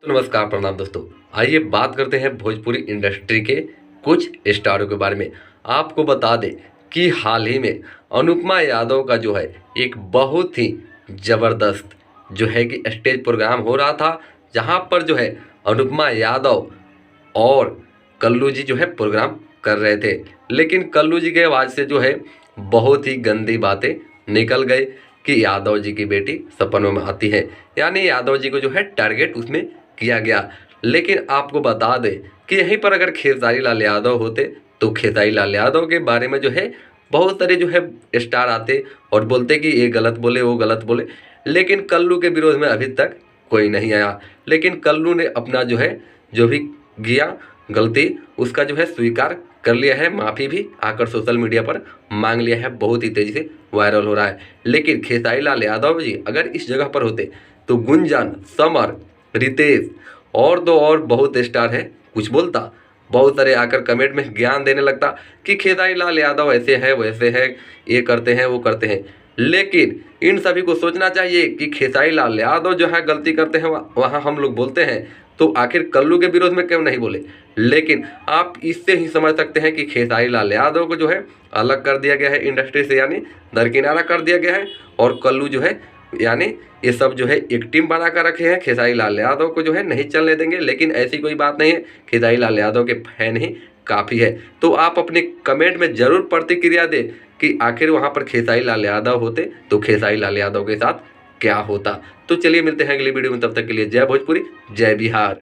तो नमस्कार प्रणाम दोस्तों। आइए बात करते हैं भोजपुरी इंडस्ट्री के कुछ स्टारों के बारे में। आपको बता दें कि हाल ही में अनुपमा यादव का जो है एक बहुत ही ज़बरदस्त जो है कि स्टेज प्रोग्राम हो रहा था, जहां पर जो है अनुपमा यादव और कल्लू जी जो है प्रोग्राम कर रहे थे। लेकिन कल्लू जी के आवाज़ से जो है बहुत ही गंदी बातें निकल गई कि यादव जी की बेटी सपनों में आती है, यानी यादव जी को जो है टारगेट उसमें किया गया। लेकिन आपको बता दें कि यहीं पर अगर खेसारी लाल यादव होते तो खेसारी लाल यादव के बारे में जो है बहुत सारे जो है स्टार आते और बोलते कि ये गलत बोले वो गलत बोले। लेकिन कल्लू के विरोध में अभी तक कोई नहीं आया। लेकिन कल्लू ने अपना जो है जो भी किया गलती उसका जो है स्वीकार कर लिया है, माफ़ी भी आकर सोशल मीडिया पर मांग लिया है, बहुत ही तेज़ी से वायरल हो रहा है। लेकिन खेसारी लाल यादव जी अगर इस जगह पर होते तो गुंजन, समर, रितेश और दो और बहुत स्टार है कुछ बोलता, बहुत सारे आकर कमेंट में ज्ञान देने लगता कि खेसारी लाल यादव ऐसे है वैसे है, ये करते हैं वो करते हैं। लेकिन इन सभी को सोचना चाहिए कि खेसारी लाल यादव जहाँ गलती करते हैं वहाँ हम लोग बोलते हैं, तो आखिर कल्लू के विरोध में क्यों नहीं बोले। लेकिन आप इससे ही समझ सकते हैं कि खेसारी लाल यादव को जो है अलग कर दिया गया है इंडस्ट्री से, यानी दरकिनारा कर दिया गया है। और कल्लू जो है यानी ये सब जो है एक टीम बना कर रखे हैं, खेसारी लाल यादव को जो है नहीं चलने देंगे। लेकिन ऐसी कोई बात नहीं है, खेसारी लाल यादव के फैन ही काफ़ी है। तो आप अपने कमेंट में ज़रूर प्रतिक्रिया दें कि आखिर वहाँ पर खेसारी लाल यादव होते तो खेसारी लाल यादव के साथ क्या होता। तो चलिए मिलते हैं अगली वीडियो में, तब तक के लिए जय भोजपुरी, जय बिहार।